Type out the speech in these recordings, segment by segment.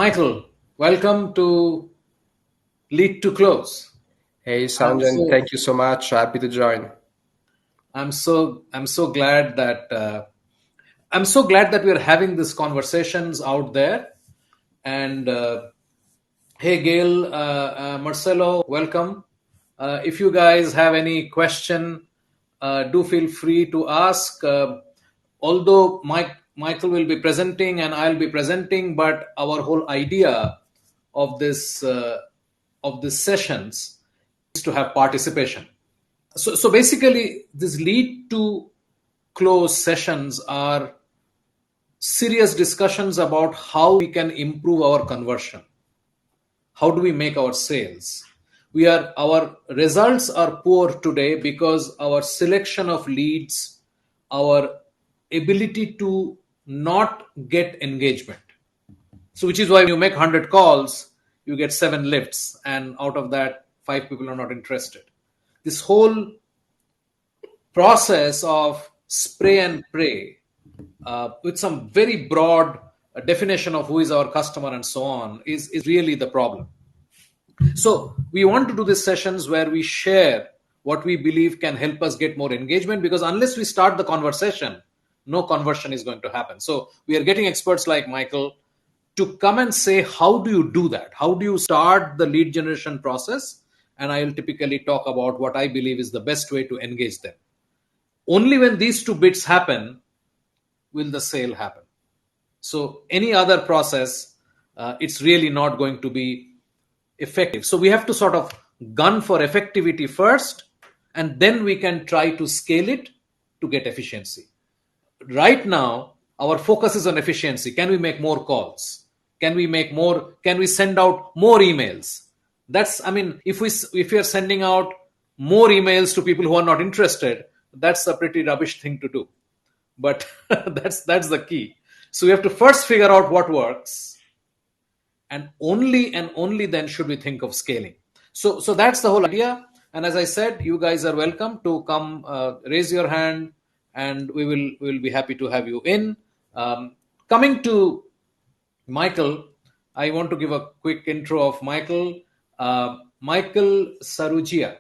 Michael, welcome to Lead to Close. Hey, Sanjan, thank you so much. Happy to join. I'm so glad that we're having these conversations out there. And hey, Gail, Marcelo, welcome. If you guys have any question, do feel free to ask. Although Michael will be presenting and I'll be presenting, but our whole idea of this sessions is to have participation. So basically, these lead to close sessions are serious discussions about how we can improve our conversion. How do we make our sales? Our results are poor today because our selection of leads, our ability to not get engagement. So which is why when you make 100 calls, you get 7 lifts, and out of that, 5 people are not interested. This whole process of spray and pray with some very broad definition of who is our customer and so on is really the problem. So we want to do these sessions where we share what we believe can help us get more engagement, because unless we start the conversation, no conversion is going to happen. So we are getting experts like Michael to come and say, how do you do that? How do you start the lead generation process? And I will typically talk about what I believe is the best way to engage them. Only when these two bits happen will the sale happen. So any other process, it's really not going to be effective. So we have to sort of gun for effectivity first, and then we can try to scale it to get efficiency. Right now, our focus is on efficiency. Can we make more calls? Can we send out more emails? If we are sending out more emails to people who are not interested, that's a pretty rubbish thing to do. But that's the key. So we have to first figure out what works, and only then should we think of scaling. So that's the whole idea. And as I said, you guys are welcome to come raise your hand, and we'll be happy to have you in. Coming to Michael, I want to give a quick intro of Michael. Michael Sarugia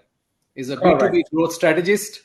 is a B2B growth strategist.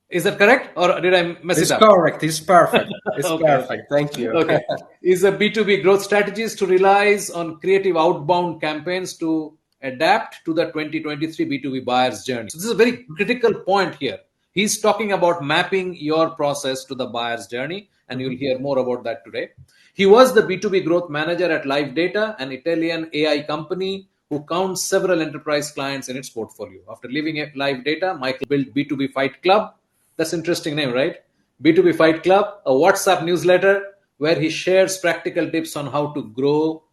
Is that correct, or did I mess it up? It's correct. It's perfect. It's okay, perfect. Thank you. Okay. He's a B2B growth strategist who relies on creative outbound campaigns to adapt to the 2023 B2B buyer's journey. So this is a very critical point here. He's talking about mapping your process to the buyer's journey, and you'll hear more about that today. He was the B2B growth manager at Live Data, an Italian AI company who counts several enterprise clients in its portfolio. After leaving Live Data, Michael built B2B Fight Club. That's an interesting name, right? B2B Fight Club, a WhatsApp newsletter where he shares practical tips on how to grow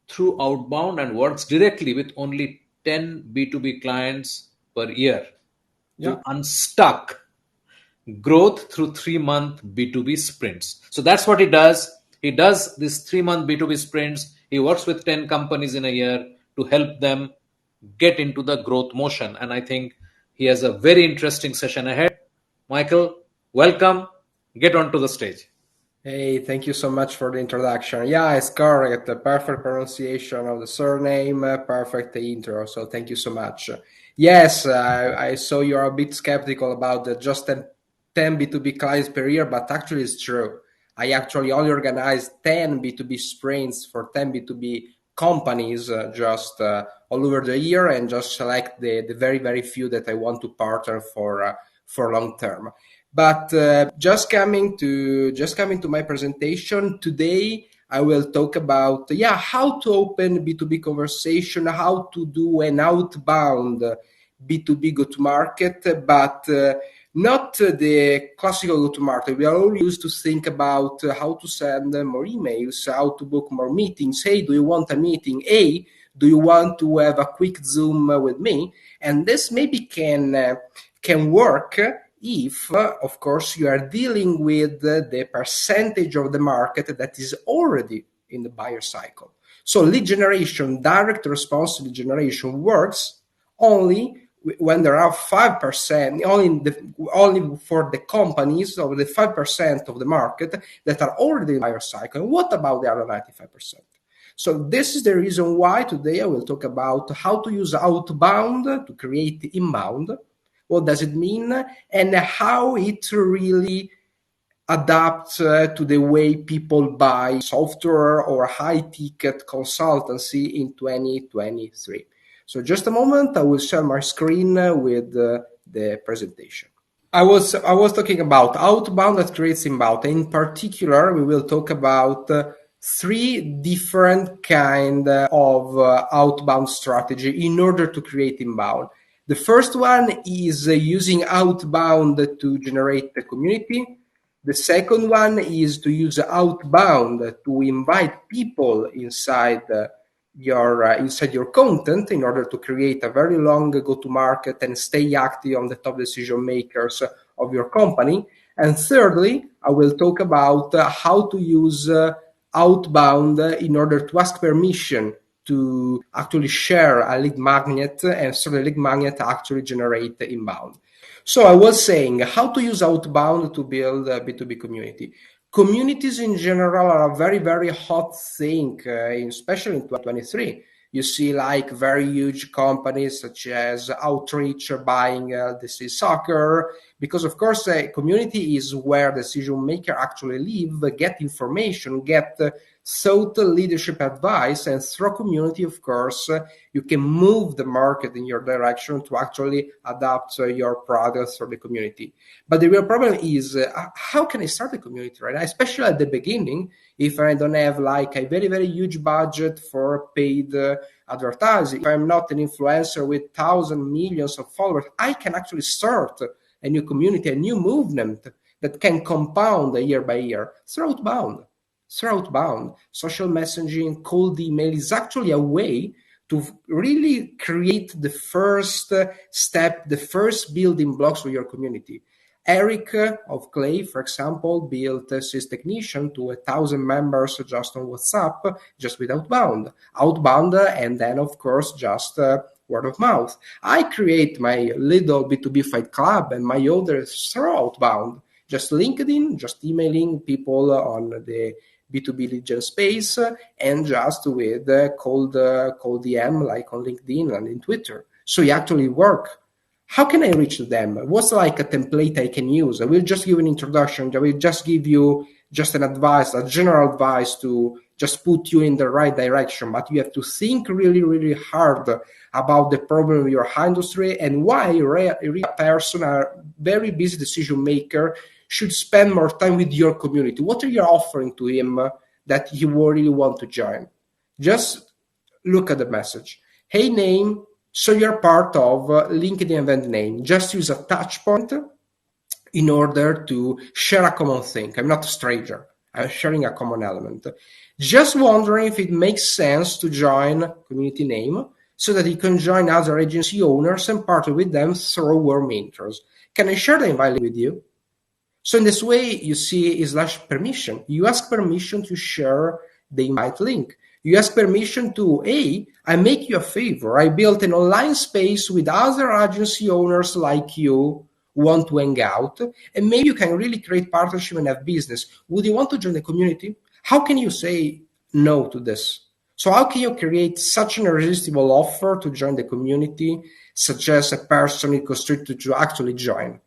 through outbound and works directly with only 10 B2B clients per year to unstuck growth through 3-month B2B sprints. So that's what he does. He does these 3-month B2B sprints. He works with 10 companies in a year to help them get into the growth motion. And I think he has a very interesting session ahead. Michael, welcome. Get onto the stage. Hey, thank you so much for the introduction. Yeah, it's correct. The perfect pronunciation of the surname, perfect intro. So thank you so much. Yes, I saw you're a bit skeptical about the just 10 B2B clients per year, but actually it's true. I actually only organized 10 B2B sprints for 10 B2B companies just all over the year, and just select the very, very few that I want to partner for long term. But just coming to my presentation today, I will talk about how to open B2B conversation, how to do an outbound B2B go-to-market, but not the classical go-to-market. We are all used to think about how to send more emails, how to book more meetings. Hey, do you want a meeting? Hey, do you want to have a quick Zoom with me? And this maybe can work if, of course, you are dealing with the percentage of the market that is already in the buyer cycle. So lead generation, direct response lead generation works only when there are 5%, only for the companies of the 5% of the market that are already in the buyer cycle. And what about the other 95%? So this is the reason why today I will talk about how to use outbound to create inbound. What does it mean? And how it really adapts to the way people buy software or high-ticket consultancy in 2023. So just a moment, I will share my screen with the presentation. I was talking about outbound that creates inbound. In particular, we will talk about three different kind of outbound strategy in order to create inbound. The first one is using outbound to generate the community. The second one is to use outbound to invite people inside your content in order to create a very long go-to-market and stay active on the top decision makers of your company. And thirdly, I will talk about how to use outbound in order to ask permission to actually share a lead magnet, and so the lead magnet actually generate inbound. So I was saying how to use outbound to build a B2B community. Communities in general are a very, very hot thing, especially in 2023. You see like very huge companies such as Outreach buying this is soccer, because of course a community is where decision maker actually live, get information, get thought leadership advice, and through community, of course, you can move the market in your direction to actually adapt your products for the community. But the real problem is how can I start a community, right? Especially at the beginning, if I don't have like a very, very huge budget for paid advertising, if I'm not an influencer with thousands, millions of followers, I can actually start a new community, a new movement that can compound year by year through outbound. Social messaging, cold email is actually a way to really create the first step, the first building blocks for your community. Eric of Clay, for example, built his technician to 1,000 members just on WhatsApp, just with outbound, and then of course just word of mouth. I create my little B2B Fight Club and my others through outbound, just LinkedIn, just emailing people on the B2B lead gen space, and just with cold DM like on LinkedIn and in Twitter. So you actually work. How can I reach them? What's like a template I can use? I will just give an introduction. I will just give you just an advice, a general advice to just put you in the right direction. But you have to think really, really hard about the problem of your industry and why a person, a very busy decision maker, should spend more time with your community. What are you offering to him that he really want to join? Just look at the message. Hey, name. So you're part of LinkedIn event name. Just use a touch point in order to share a common thing. I'm not a stranger. I'm sharing a common element. Just wondering if it makes sense to join community name so that you can join other agency owners and partner with them through warm intros. Can I share the invite with you? So in this way, you see / permission. You ask permission to share the invite link. You ask permission to, hey, I make you a favor. I built an online space with other agency owners like you who want to hang out, and maybe you can really create partnership and have business. Would you want to join the community? How can you say no to this? So how can you create such an irresistible offer to join the community, such as a person is constricted to actually join?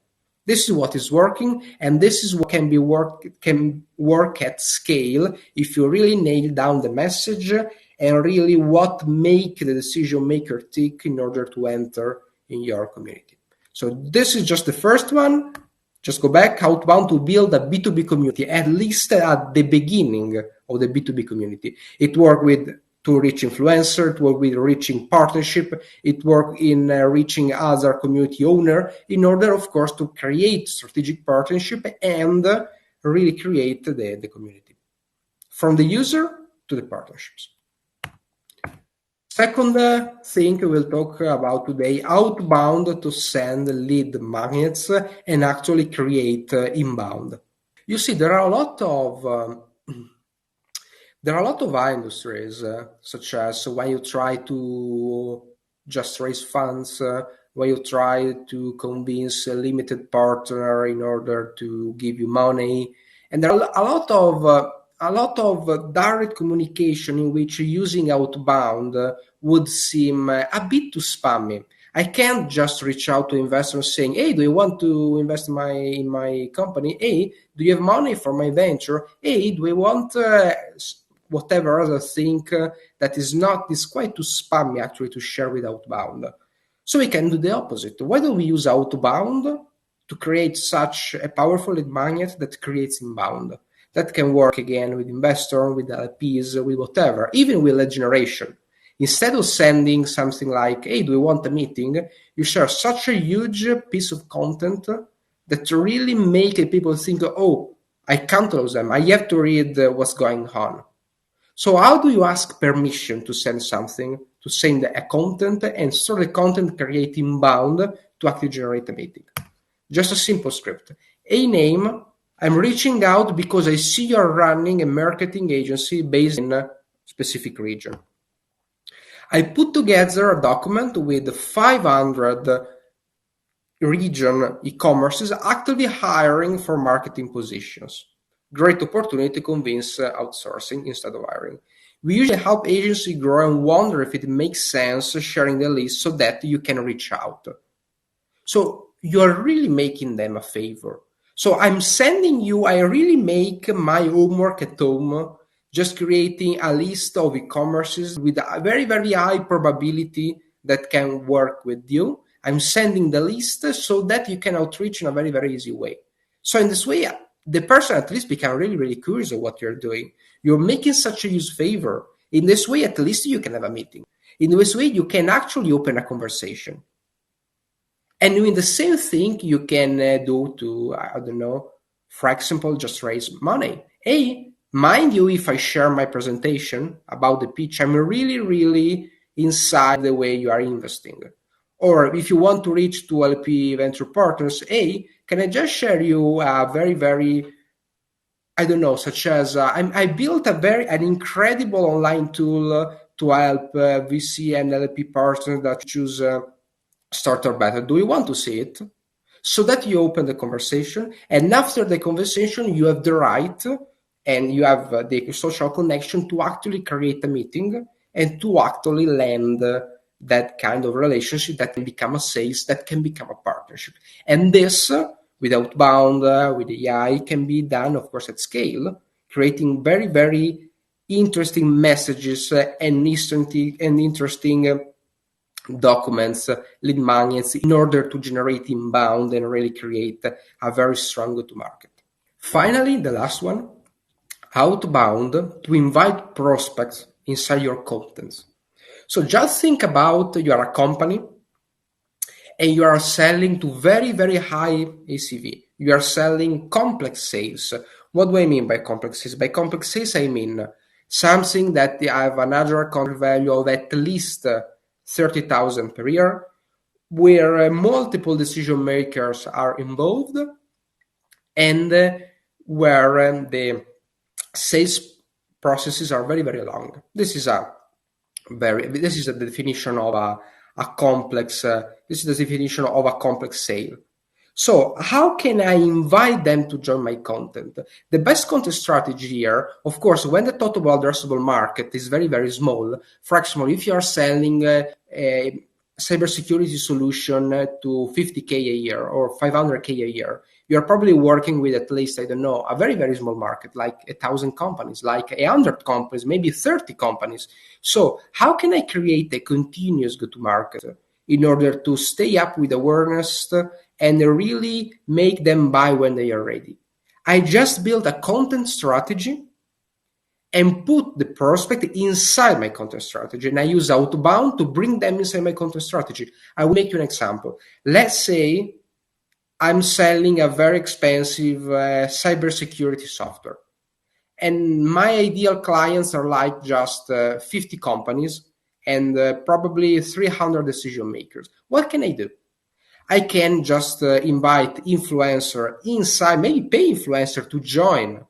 This is what is working, and this is what can work at scale if you really nail down the message and really what make the decision maker tick in order to enter in your community. So this is just the first one. Just go back outbound to build a B2B community, at least at the beginning of the B2B community. It worked with to reach influencer, it work with reaching partnership, it work in reaching other community owner in order, of course, to create strategic partnership and really create the community. From the user to the partnerships. Second thing we'll talk about today, outbound to send lead magnets and actually create inbound. You see, there are a lot of industries, such as when you try to just raise funds when you try to convince a limited partner in order to give you money. And there are a lot of direct communication in which using outbound would seem a bit too spammy. I can't just reach out to investors saying, "Hey, do you want to invest in my company? Hey, do you have money for my venture? Hey, do you want whatever other thing that is quite too spammy actually to share with outbound." So we can do the opposite. Why don't we use outbound to create such a powerful lead magnet that creates inbound? That can work again with investor, with LPs, with whatever, even with lead generation. Instead of sending something like, "Hey, do you want a meeting?" you share such a huge piece of content that really make people think, "Oh, I can't lose them. I have to read what's going on." So how do you ask permission to send something, to send a content, and store the content, create inbound to actually generate a meeting? Just a simple script. A name, I'm reaching out because I see you're running a marketing agency based in a specific region. I put together a document with 500 region e-commerces actively hiring for marketing positions. Great opportunity to convince outsourcing instead of hiring. We usually help agencies grow and wonder if it makes sense sharing the list so that you can reach out. So you're really making them a favor. So I'm sending you, I really make my homework at home, just creating a list of e-commerces with a very, very high probability that can work with you. I'm sending the list so that you can outreach in a very, very easy way. So in this way, the person at least become really, really curious of what you're doing. You're making such a huge favor. In this way, at least you can have a meeting. In this way, you can actually open a conversation. And doing the same thing you can do to, I don't know, for example, just raise money. Hey, mind you, if I share my presentation about the pitch, I'm really, really inside the way you are investing. Or if you want to reach to LP venture partners, hey, can I just share you a very, very, I don't know, such as I built an incredible online tool to help VC and LP partners that choose starter beta. Do you want to see it? So that you open the conversation, and after the conversation, you have the right and you have the social connection to actually create a meeting and to actually land that kind of relationship that can become a sales, that can become a partnership. And this, with outbound, with AI, can be done, of course, at scale, creating very, very interesting messages and interesting documents, lead magnets, in order to generate inbound and really create a very strong go-to-market. Finally, the last one, outbound to invite prospects inside your contents. So just think about you are a company and you are selling to very, very high ACV. You are selling complex sales. What do I mean by complex sales? By complex sales, I mean something that have an average contract value of at least 30,000 per year, where multiple decision makers are involved, and where the sales processes are very, very long. This is the definition of a complex. This is the definition of a complex sale. So how can I invite them to join my content? The best content strategy here, of course, when the total addressable market is very, very small, for example, if you are selling a cybersecurity solution to 50K a year or 500K a year, you're probably working with at least, I don't know, a very, very small market, like 1,000 companies, like 100 companies, maybe 30 companies. So how can I create a continuous go-to-market in order to stay up with awareness and really make them buy when they are ready? I just built a content strategy and put the prospect inside my content strategy. And I use outbound to bring them inside my content strategy. I will make you an example. Let's say I'm selling a very expensive cybersecurity software. And my ideal clients are like just 50 companies and probably 300 decision makers. What can I do? I can just invite influencer inside, maybe pay influencer to join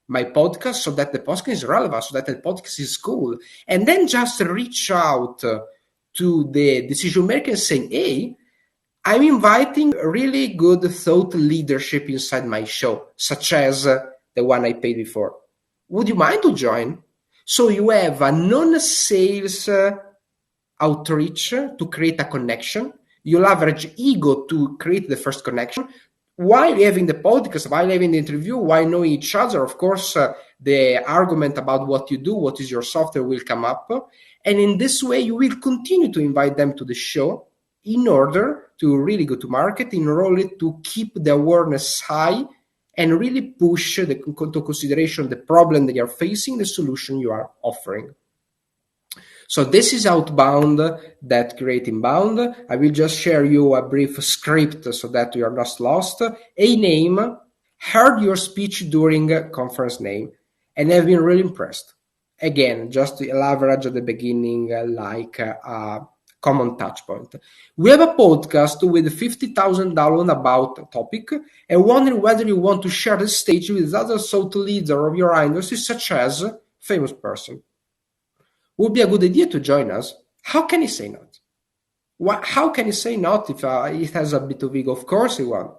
my podcast so that the podcast is relevant, so that the podcast is cool. And then just reach out to the decision maker saying, hey, I'm inviting really good thought leadership inside my show, such as the one I paid before. Would you mind to join? So you have a non-sales outreach to create a connection. You leverage ego to create the first connection. While having the podcast, while having the interview, while knowing each other, of course, the argument about what you do, what is your software will come up. And in this way, you will continue to invite them to the show in order to really go to market, in order to keep the awareness high and really push into consideration the problem that you're facing, the solution you are offering. So this is outbound that create inbound. I will just share you a brief script so that you are not lost. A name, heard your speech during a conference name, and have been really impressed. Again, just to leverage at the beginning like a common touch point. We have a podcast with 50,000 downloads about a topic and wondering whether you want to share the stage with other thought leaders of your industry, such as famous person. Would be a good idea to join us. How can he say not? How can he say not if it has a bit of ego? Of course he won't.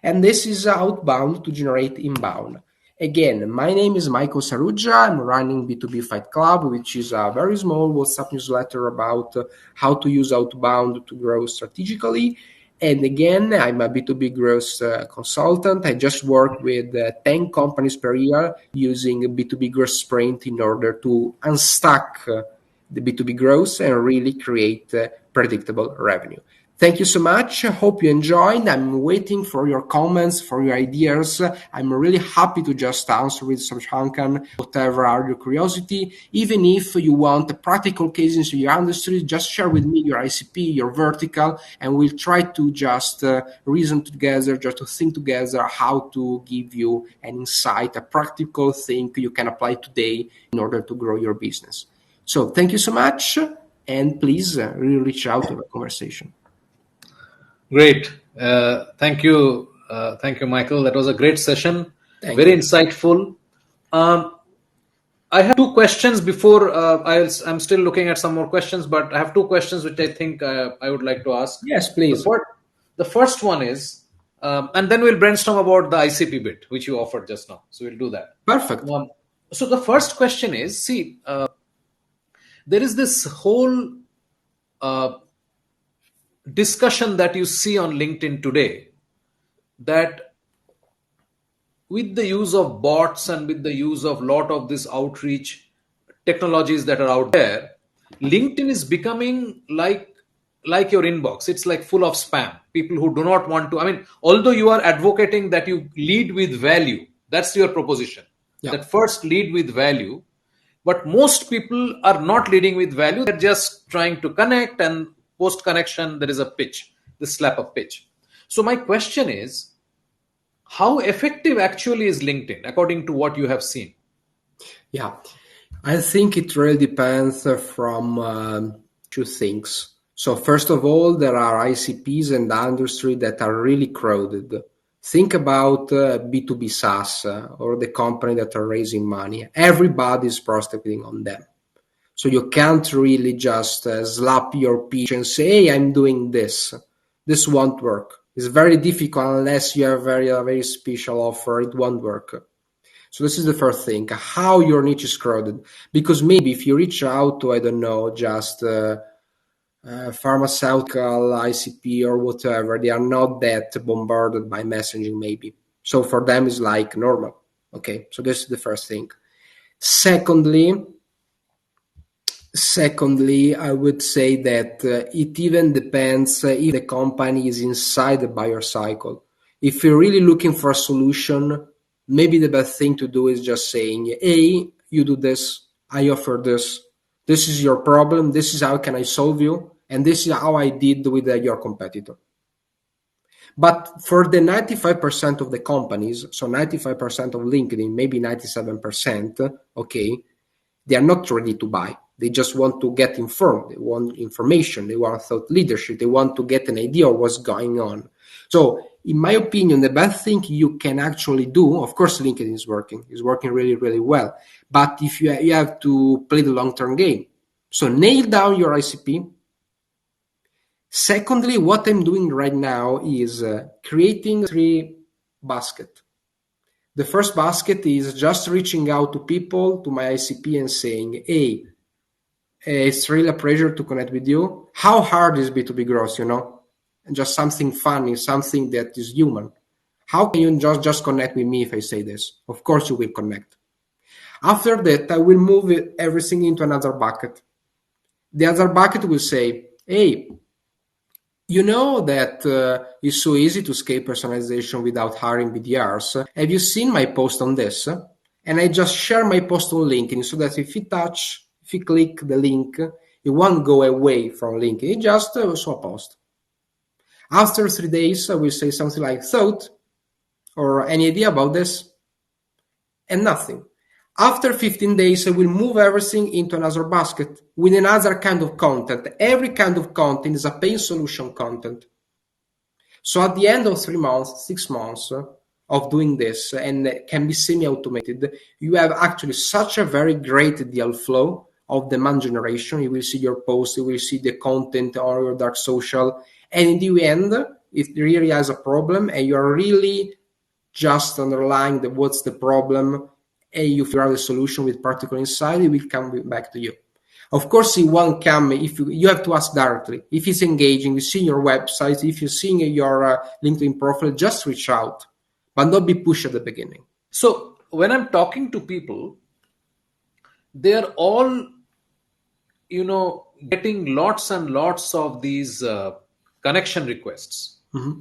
And this is outbound to generate inbound. Again, my name is Michael Sarugia. I'm running B2B Fight Club, which is a very small WhatsApp newsletter about how to use outbound to grow strategically. And again, I'm a B2B growth consultant. I just work with 10 companies per year using B2B growth sprint in order to unstuck the B2B growth and really create predictable revenue. Thank you so much. I hope you enjoyed. I'm waiting for your comments, for your ideas. I'm really happy to just answer with some Shankan, whatever are your curiosity. Even if you want a practical cases in your industry, just share with me your ICP, your vertical, and we'll try to just reason together, just to think together how to give you an insight, a practical thing you can apply today in order to grow your business. So thank you so much, and please really reach out to the conversation. Great. Thank you. Thank you, Michael. That was a great session. Thank Very you. insightful. I have two questions before I'm still looking at some more questions, but I have two questions which I think I would like to ask. Yes, please. The first one is, and then we'll brainstorm about the ICP bit, which you offered just now. So we'll do that. Perfect. So the first question is, see, there is this whole discussion that you see on LinkedIn today that with the use of bots and with the use of lot of this outreach technologies that are out there, LinkedIn is becoming like your inbox. It's like full of spam. People who do not want to, I mean, although you are advocating that you lead with value, that's your proposition. Yeah. That first lead with value. But most people are not leading with value. They're just trying to connect, and post connection, there is a pitch, the slap of pitch. So my question is, how effective actually is LinkedIn according to what you have seen? Yeah, I think it really depends from two things. So first of all, there are ICPs and the industry that are really crowded. Think about B2B SaaS or the company that are raising money. Everybody's prospecting on them. So you can't really just slap your pitch and say, hey, I'm doing this. This won't work. It's very difficult unless you have a very special offer. It won't work. So this is the first thing, how your niche is crowded. Because maybe if you reach out to, I don't know, just pharmaceutical ICP or whatever, they are not that bombarded by messaging maybe. So for them it's like normal. Okay, so this is the first thing. Secondly, I would say that it even depends if the company is inside the buyer cycle. If you're really looking for a solution, maybe the best thing to do is just saying, hey, you do this, I offer this, this is your problem, this is how can I solve you, and this is how I did with your competitor. But for the 95% of the companies, so 95% of LinkedIn, maybe 97%, okay, they are not ready to buy. They just want to get informed. They want information. They want thought leadership. They want to get an idea of what's going on. So in my opinion, the best thing you can actually do, of course, LinkedIn is working really, really well. But if you have to play the long-term game. So nail down your ICP, Secondly, what I'm doing right now is creating 3 baskets. The first basket is just reaching out to people, to my ICP, and saying, hey, it's really a pleasure to connect with you. How hard is B2B growth, And just something funny, something that is human. How can you just connect with me if I say this? Of course you will connect. After that, I will move everything into another bucket. The other bucket will say, hey, you know that it's so easy to scale personalization without hiring BDRs. Have you seen my post on this? And I just share my post on LinkedIn so that if you click the link, it won't go away from LinkedIn. It just saw a post. After 3 days, I will say something like thought or any idea about this, and nothing. After 15 days, I will move everything into another basket with another kind of content. Every kind of content is a paid solution content. So at the end of 3 months, 6 months of doing this, and it can be semi-automated, you have actually such a very great deal flow of demand generation. You will see your post, you will see the content on your dark social, and in the end, if it really has a problem and you're really just underlying what's the problem, and you figure out the solution with practical insight, it will come back to you. Of course, it won't come if you have to ask directly. If it's engaging, you see your website, if you're seeing your LinkedIn profile, just reach out, but not be pushed at the beginning. So when I'm talking to people, they're all, getting lots and lots of these connection requests. Mm-hmm.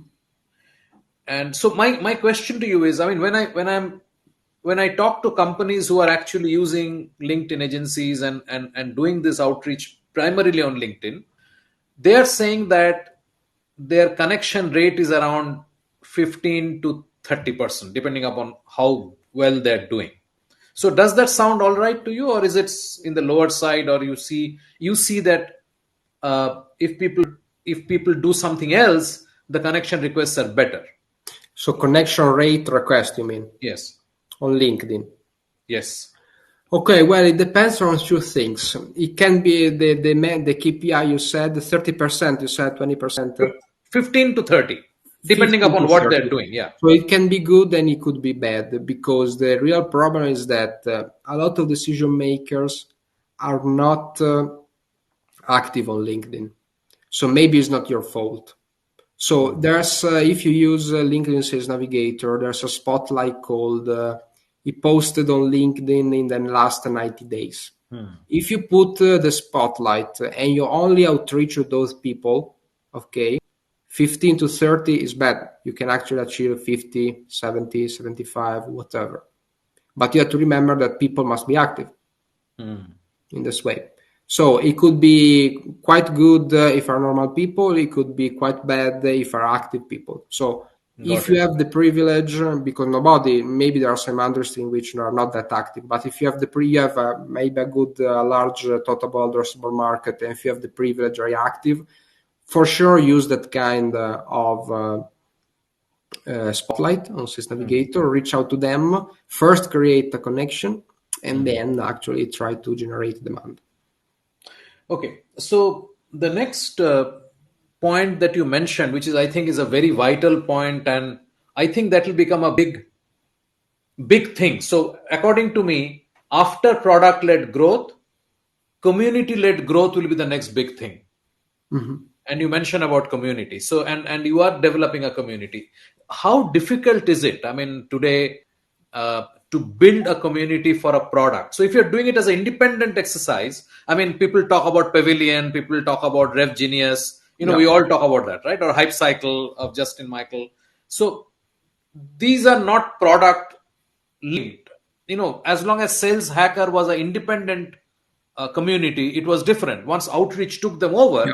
And so my question to you is, I mean, when I talk to companies who are actually using LinkedIn agencies and doing this outreach primarily on LinkedIn, they are saying that their connection rate is around 15 to 30%, depending upon how well they're doing. So does that sound all right to you, or is it in the lower side, or you see that if people do something else, the connection requests are better? So connection rate request, you mean? Yes. On LinkedIn. Yes. Okay, well, it depends on 2 things. It can be the KPI you said, 30%, you said 20%. 15 to 30, depending 15 upon to what 30. they're doing. Yeah. So it can be good and it could be bad, because the real problem is that a lot of decision makers are not active on LinkedIn. So maybe it's not your fault. So there's, if you use LinkedIn Sales Navigator, there's a spotlight called, it posted on LinkedIn in the last 90 days. If you put the spotlight and you only outreach to those people, okay, 15 to 30 is bad. You can actually achieve 50, 70, 75, whatever. But you have to remember that people must be active in this way. So it could be quite good if are normal people. It could be quite bad if are active people. So if you have the privilege, because maybe there are some industries in which are not that active, but if you have you have maybe a good large total addressable market, and if you have the privilege, are active, for sure use that kind of spotlight on Sys Navigator, reach out to them, first create a connection, and then actually try to generate demand. Okay, so the next point that you mentioned, which is I think is a very vital point, and I think that will become a big thing. So according to me, after product-led growth, community-led growth will be the next big thing. And you mentioned about community. So and you are developing a community. How difficult is it? I mean, today to build a community for a product. So if you're doing it as an independent exercise, I mean, people talk about Pavilion, people talk about Rev Genius. We all talk about that, right? Or Hype Cycle of Justin Michael. So these are not product linked. As long as Sales Hacker was an independent community, it was different. Once outreach took them over,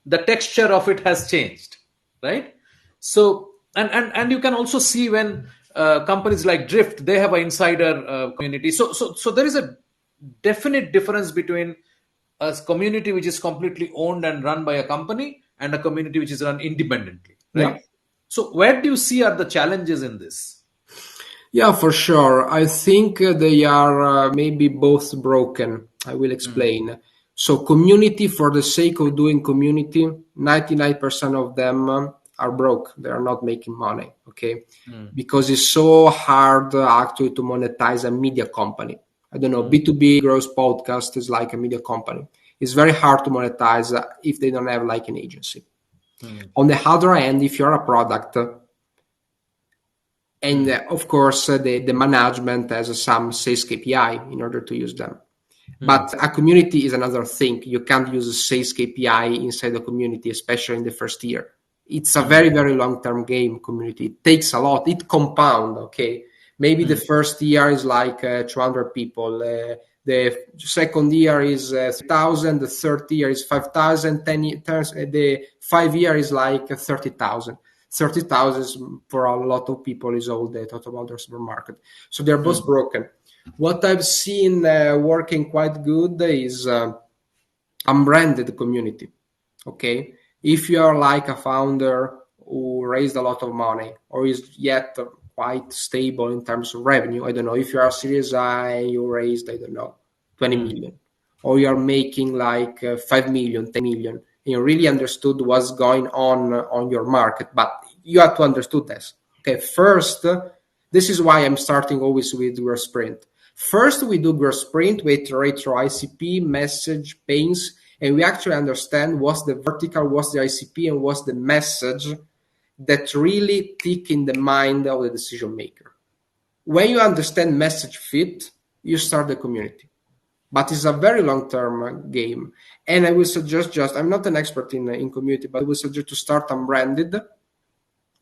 the texture of it has changed, right? So and you can also see when companies like Drift, they have an insider community. So there is a definite difference between a community which is completely owned and run by a company and a community which is run independently, right? So where do you see are the challenges in this? Yeah, for sure. I think they are maybe both broken. I will explain. So community, for the sake of doing community, 99% of them are broke. They are not making money, okay? Because it's so hard actually to monetize a media company. I don't know, B2B Grows Podcast is like a media company. It's very hard to monetize if they don't have like an agency. On the other hand, if you're a product, and of course, the management has some sales KPI in order to use them. But a community is another thing. You can't use a sales KPI inside the community, especially in the first year. It's a very, very long-term game, community. It takes a lot. It compound, okay? Maybe the first year is like 200 people. The second year is 3,000. The third year is 5,000. The 5 year is like 30,000. 30,000 for a lot of people is all the total addressable market. So they're both broken. What I've seen working quite good is unbranded community. Okay, if you are like a founder who raised a lot of money or is yet quite stable in terms of revenue, I don't know, if you are Series I, you raised, I don't know, 20 million, or you are making like 5 million, 10 million, and you really understood what's going on your market, but you have to understand this. Okay, first, this is why I'm starting always with your sprint. First, we do growth sprint, we iterate through ICP, message, pains, and we actually understand what's the vertical, what's the ICP, and what's the message that really tick in the mind of the decision maker. When you understand message fit, you start the community. But it's a very long-term game. And I will suggest I'm not an expert in community, but I will suggest to start an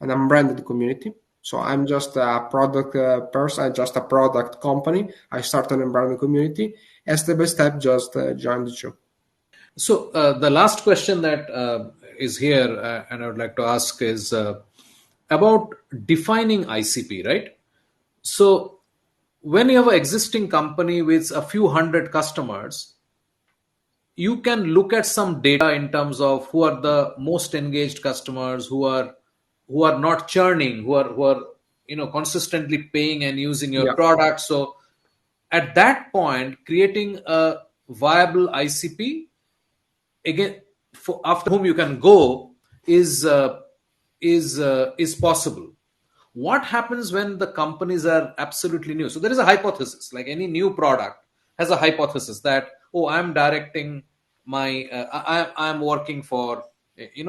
unbranded community. So I'm just a product person, I'm just a product company. I start an unbranded community, and step by step, just join the show. So the last question that is here, and I would like to ask is about defining ICP, right? So when you have an existing company with a few hundred customers, you can look at some data in terms of who are the most engaged customers, who are not churning, who are consistently paying and using your Yeah. product. So at that point, creating a viable ICP again after whom you can go is possible. What happens when the companies are absolutely new? So there is a hypothesis, like any new product has a hypothesis that, oh, I'm directing my I'm working for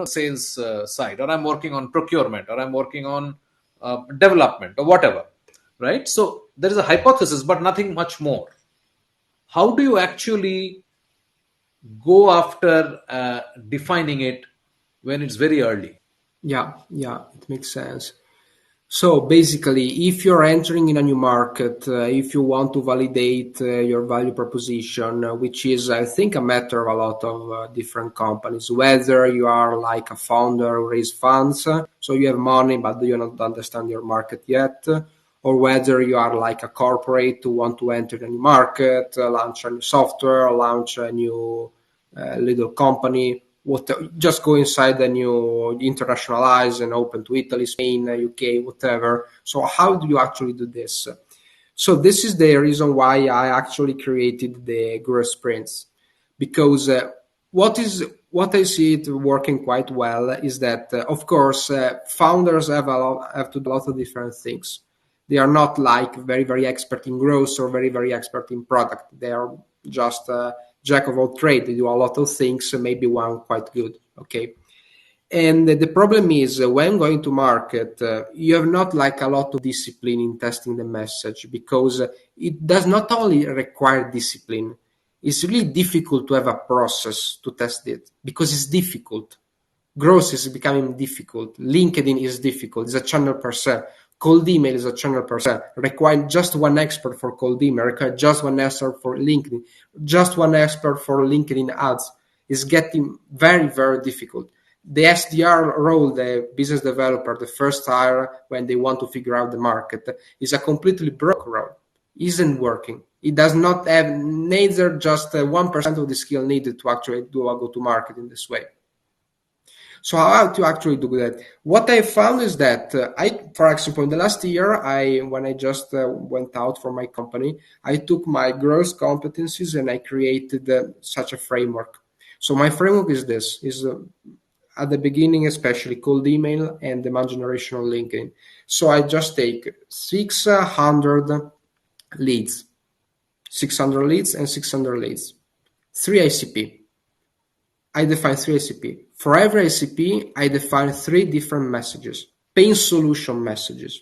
sales side, or I'm working on procurement, or I'm working on development, or whatever, right? So there is a hypothesis but nothing much more. How do you actually go after defining it when it's very early? Yeah, it makes sense. So basically, if you're entering in a new market, if you want to validate your value proposition, which is, I think, a matter of a lot of different companies, whether you are like a founder who raise funds, so you have money, but you don't understand your market yet, or whether you are like a corporate who want to enter a new market, launch a new software, launch a new little company, just go inside and you internationalize and open to Italy, Spain, UK, whatever. So how do you actually do this? So this is the reason why I actually created the growth sprints, because what I see it working quite well is that, of course, founders have to do a lot of different things. They are not like very, very expert in growth or very, very expert in product. They are just jack of all trades. They do a lot of things, maybe one quite good. Okay. And the problem is when going to market, you have not like a lot of discipline in testing the message, because it does not only require discipline. It's really difficult to have a process to test it because it's difficult. Growth is becoming difficult. LinkedIn is difficult. It's a channel per se. Cold email is a channel per se. Require just one expert for cold email. Require just one expert for LinkedIn. Just one expert for LinkedIn ads. It's getting very, very difficult. The SDR role, the business developer, the first hire when they want to figure out the market, is a completely broke role. Isn't working. It does not have neither just 1% of the skill needed to actually do a go-to-market in this way. So how to actually do that? What I found is that for example, in the last year, when I just went out from my company, I took my growth competencies and I created such a framework. So my framework is this: is at the beginning, especially cold email and demand generation on LinkedIn. So I just take 600 leads, 600 leads, and 600 leads, three ICP. I define three ICP. For every ICP, I define three different messages, pain solution messages.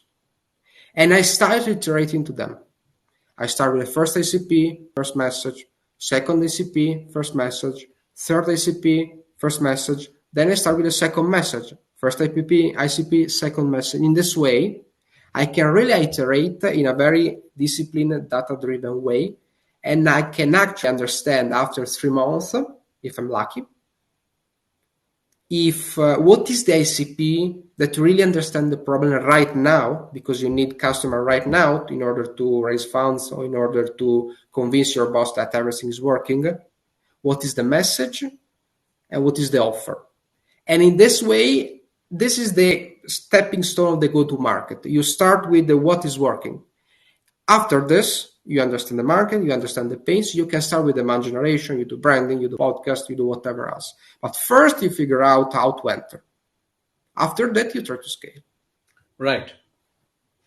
And I start iterating to them. I start with the first ICP, first message, second ICP, first message, third ICP, first message. Then I start with the second message, first ICP, second message. In this way, I can really iterate in a very disciplined, data-driven way. And I can actually understand after 3 months, if I'm lucky, if what is the ICP that really understand the problem right now, because you need customer right now in order to raise funds or in order to convince your boss that everything is working, what is the message and what is the offer. And in this way, this is the stepping stone of the go-to market. You start with the what is working. After this, you understand the market, you understand the pains, you can start with demand generation, you do branding, you do podcast, you do whatever else. But first you figure out how to enter. After that, you try to scale. Right.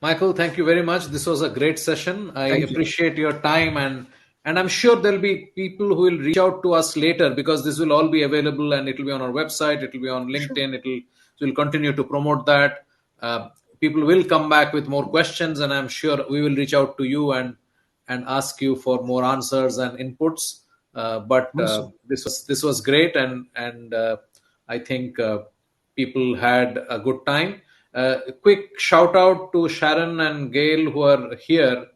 Michael, thank you very much. This was a great session. I Thank you. appreciate your time, and I'm sure there'll be people who will reach out to us later, because this will all be available and it'll be on our website, it'll be on Sure. LinkedIn, we'll continue to promote that. People will come back with more questions, and I'm sure we will reach out to you and ask you for more answers and inputs. But Awesome. this was great, and I think people had a good time. A quick shout out to Sharon and Gail who are here.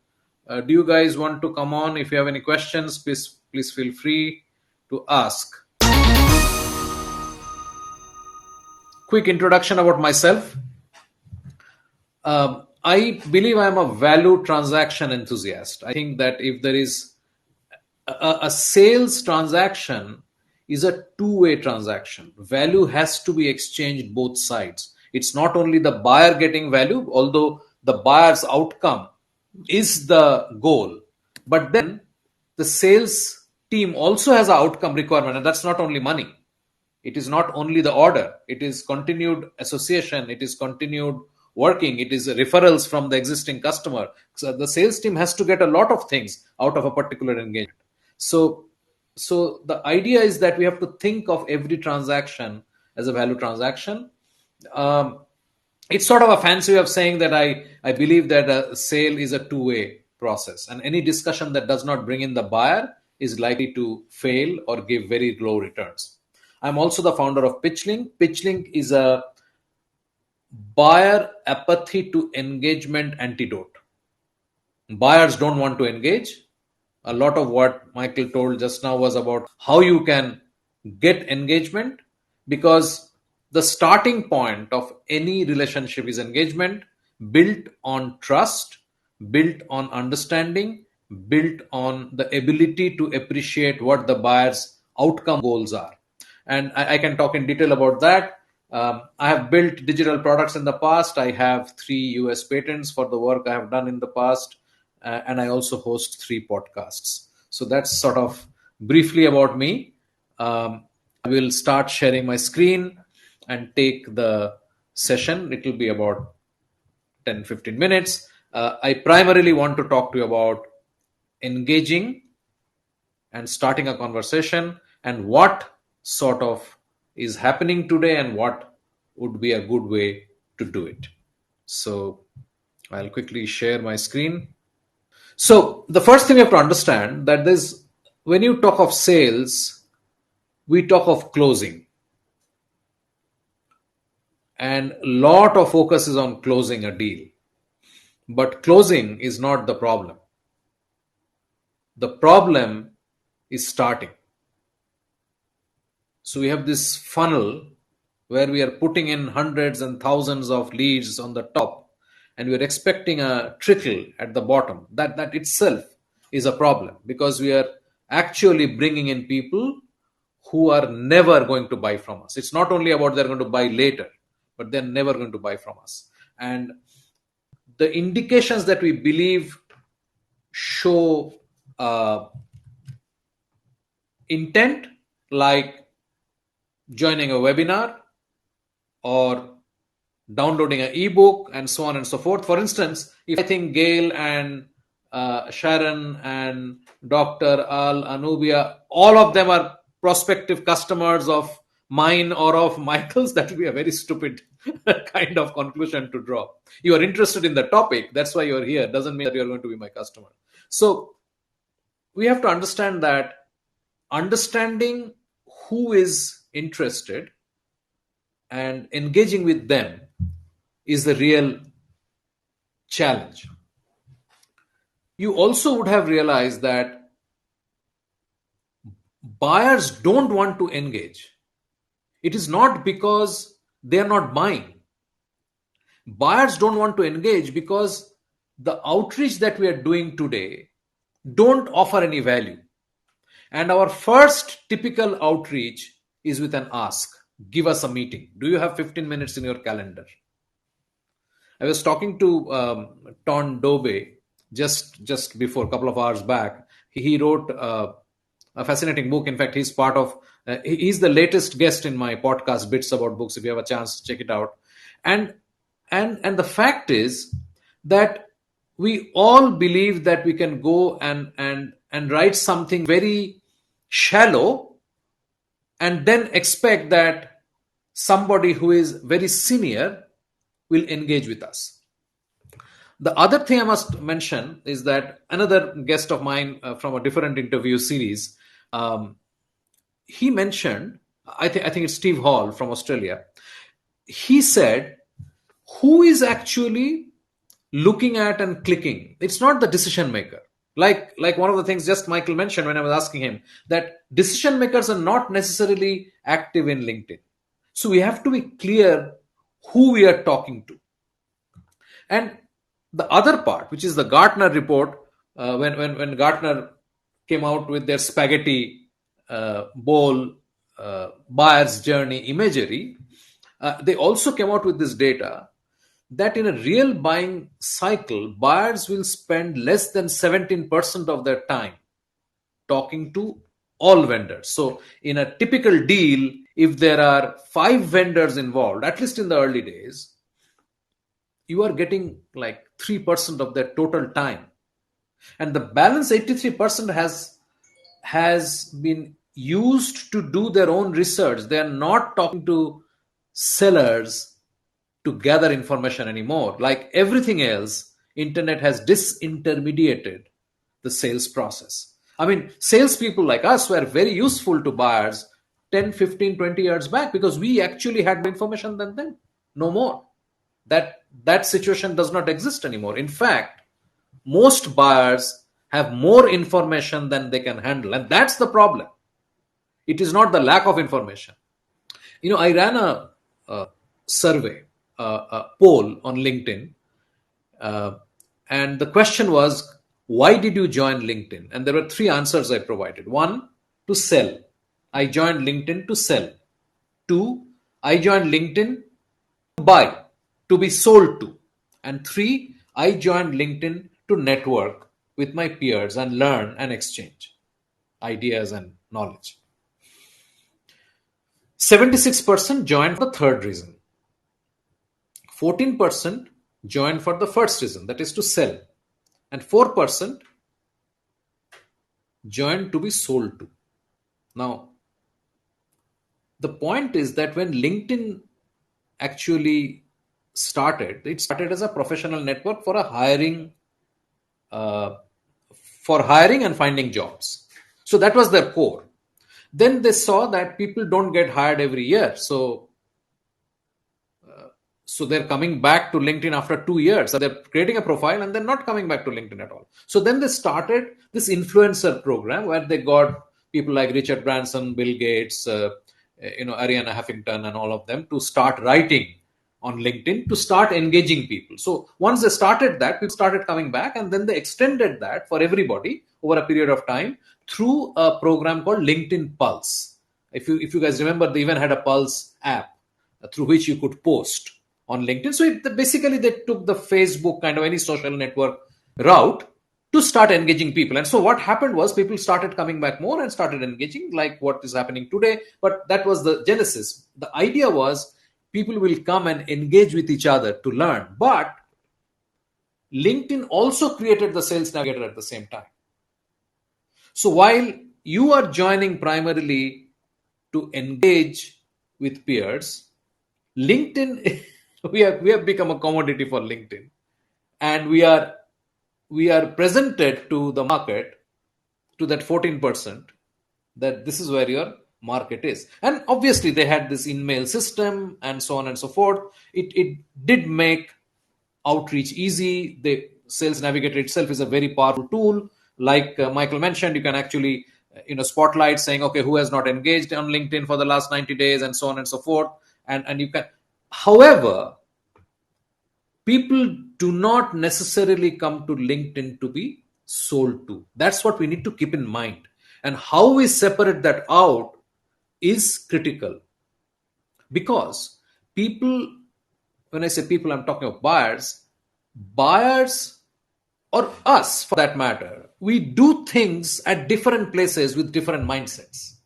Do you guys want to come on? If you have any questions, please feel free to ask. Quick introduction about myself. I believe I am a value transaction enthusiast. I think that if there is a sales transaction is a two-way transaction. Value has to be exchanged both sides. It's not only the buyer getting value, although the buyer's outcome is the goal, but then the sales team also has an outcome requirement, and that's not only money. It is not only the order, it is continued association, it is continued working, it is referrals from the existing customer. So the sales team has to get a lot of things out of a particular engagement. So the idea is that we have to think of every transaction as a value transaction. It's sort of a fancy way of saying that I believe that a sale is a two-way process, and any discussion that does not bring in the buyer is likely to fail or give very low returns. I'm also the founder of PitchLink. PitchLink is a buyer apathy to engagement antidote. Buyers don't want to engage. A lot of what Michael told just now was about how you can get engagement, because the starting point of any relationship is engagement, built on trust, built on understanding, built on the ability to appreciate what the buyer's outcome goals are. And I can talk in detail about that. I have built digital products in the past. I have 3 US patents for the work I have done in the past, and I also host 3 podcasts. So that's sort of briefly about me. I will start sharing my screen and take the session. It will be about 10-15 minutes. I primarily want to talk to you about engaging and starting a conversation, and what sort of is happening today and what would be a good way to do it. So I'll quickly share my screen. So the first thing you have to understand that there's, when you talk of sales, we talk of closing, and a lot of focus is on closing a deal. But closing is not the problem. The problem is starting. So we have this funnel where we are putting in hundreds and thousands of leads on the top, and we are expecting a trickle at the bottom. That itself is a problem, because we are actually bringing in people who are never going to buy from us. It's not only about they're going to buy later, but they're never going to buy from us. And the indications that we believe show intent, like joining a webinar or downloading an ebook and so on and so forth. For instance, if I think Gail and Sharon and Dr. Al Anubia, all of them are prospective customers of mine or of Michael's, that would be a very stupid kind of conclusion to draw. You are interested in the topic, that's why you're here. Doesn't mean that you're going to be my customer. So we have to understand that understanding who is interested and engaging with them is the real challenge. You also would have realized that buyers don't want to engage. It is not because they are not buying. Buyers don't want to engage because the outreach that we are doing today don't offer any value. And our first typical outreach is with an ask. Give us a meeting. Do you have 15 minutes in your calendar? I was talking to Ton Dobe just before, a couple of hours back. He wrote a fascinating book. In fact, he's part of, he's the latest guest in my podcast, Bits About Books. If you have a chance, check it out. And the fact is that we all believe that we can go and write something very shallow and then expect that somebody who is very senior will engage with us. The other thing I must mention is that another guest of mine from a different interview series, he mentioned, I think it's Steve Hall from Australia. He said, who is actually looking at and clicking? It's not the decision maker. Like one of the things just Michael mentioned when I was asking him, that decision makers are not necessarily active in LinkedIn. So we have to be clear who we are talking to. And the other part, which is the Gartner report, when Gartner came out with their spaghetti bowl buyer's journey imagery, they also came out with this data that in a real buying cycle, buyers will spend less than 17% of their time talking to all vendors. So in a typical deal, if there are 5 vendors involved, at least in the early days, you are getting like 3% of their total time. And the balance 83% has been used to do their own research. They are not talking to sellers to gather information anymore. Like everything else, internet has disintermediated the sales process. I mean, salespeople like us were very useful to buyers 10, 15, 20 years back because we actually had more information than them. No more. That situation does not exist anymore. In fact, most buyers have more information than they can handle. And that's the problem. It is not the lack of information. I ran a survey, a poll on LinkedIn. And the question was, why did you join LinkedIn? And there were 3 answers I provided. 1, to sell. I joined LinkedIn to sell. 2, I joined LinkedIn to buy, to be sold to. And 3, I joined LinkedIn to network with my peers and learn and exchange ideas and knowledge. 76% joined for the third reason. 14% joined for the first reason, that is to sell. And 4% joined to be sold to. Now, the point is that when LinkedIn actually started, it started as a professional network for hiring and finding jobs. So that was their core. Then they saw that people don't get hired every year. So they're coming back to LinkedIn after 2 years. So they're creating a profile and they're not coming back to LinkedIn at all. So then they started this influencer program where they got people like Richard Branson, Bill Gates, Arianna Huffington and all of them to start writing on LinkedIn to start engaging people. So once they started that, people started coming back, and then they extended that for everybody over a period of time through a program called LinkedIn Pulse. If you guys remember, they even had a Pulse app through which you could post on LinkedIn. So basically, they took the Facebook kind of any social network route to start engaging people. And so what happened was people started coming back more and started engaging, like what is happening today. But that was the genesis. The idea was people will come and engage with each other to learn. But LinkedIn also created the Sales Navigator at the same time. So while you are joining primarily to engage with peers, LinkedIn, we have become a commodity for LinkedIn, and we are presented to the market, to that 14%, that this is where your market is. And obviously they had this in-mail system and so on and so forth. It did make outreach easy. The Sales Navigator itself is a very powerful tool. Like Michael mentioned, you can actually spotlight saying, okay, who has not engaged on LinkedIn for the last 90 days and so on and so forth. And you can, however, people do not necessarily come to LinkedIn to be sold to. That's what we need to keep in mind. And how we separate that out is critical. Because people, when I say people, I'm talking of buyers, or us for that matter, we do things at different places with different mindsets.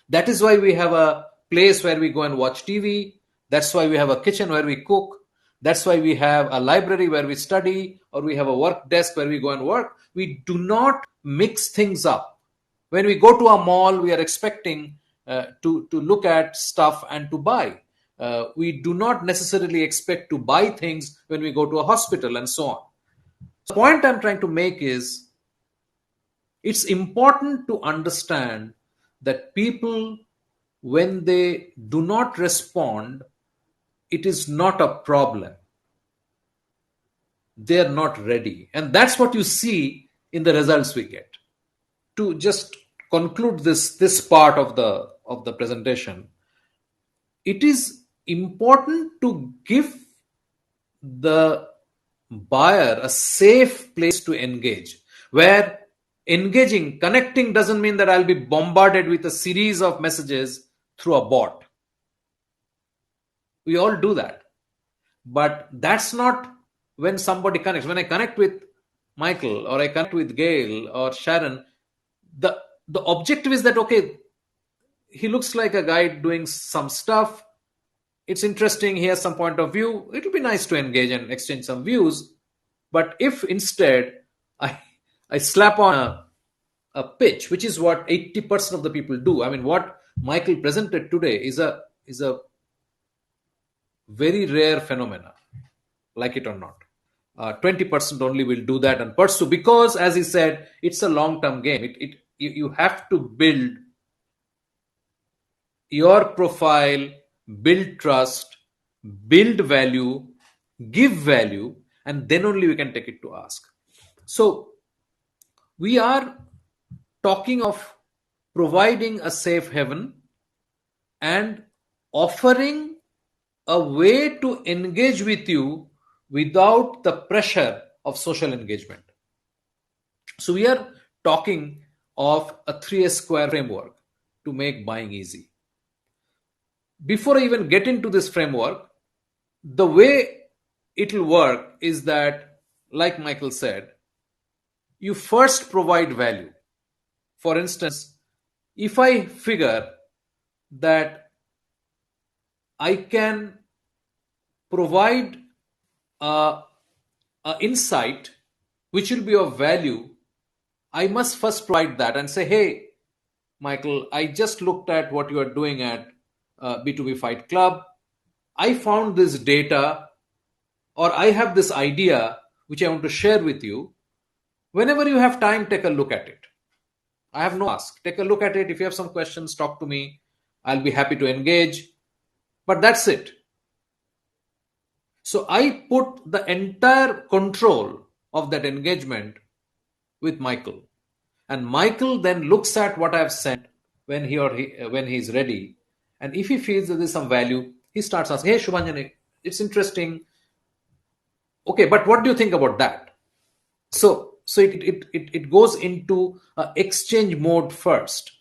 That is why we have a place where we go and watch TV. That's why we have a kitchen where we cook. That's why we have a library where we study, or we have a work desk where we go and work. We do not mix things up. When we go to a mall, we are expecting to look at stuff and to buy. We do not necessarily expect to buy things when we go to a hospital and so on. The point I'm trying to make is it's important to understand that people, when they do not respond, it is not a problem. They are not ready. And that's what you see in the results we get. To just conclude this part of the presentation, it is important to give the buyer a safe place to engage, where connecting doesn't mean that I'll be bombarded with a series of messages through a bot. We all do that. But that's not when somebody connects. When I connect with Michael, or I connect with Gail or Sharon, the objective is that, okay, he looks like a guy doing some stuff. It's interesting. He has some point of view. It'll be nice to engage and exchange some views. But if instead I slap on a pitch, which is what 80% of the people do. I mean, what Michael presented today is a very rare phenomena, like it or not. 20% only will do that and pursue, because, as he said, it's a long-term game. You have to build your profile, build trust, build value, give value, and then only we can take it to ask. So we are talking of providing a safe haven and offering a way to engage with you without the pressure of social engagement. So we are talking of a 3S square framework to make buying easy. Before I even get into this framework, the way it will work is that, like Michael said, you first provide value. For instance, if I figure that I can provide a insight which will be of value, I must first provide that and say, hey, Michael, I just looked at what you are doing at B2B Fight Club. I found this data, or I have this idea which I want to share with you. Whenever you have time, take a look at it. I have no ask. Take a look at it. If you have some questions, talk to me. I'll be happy to engage. But that's it. So I put the entire control of that engagement with Michael. And Michael then looks at what I've sent when he's ready. And if he feels that there's some value, he starts asking, hey, Shubhanjani, it's interesting. Okay, but what do you think about that? So it goes into exchange mode first.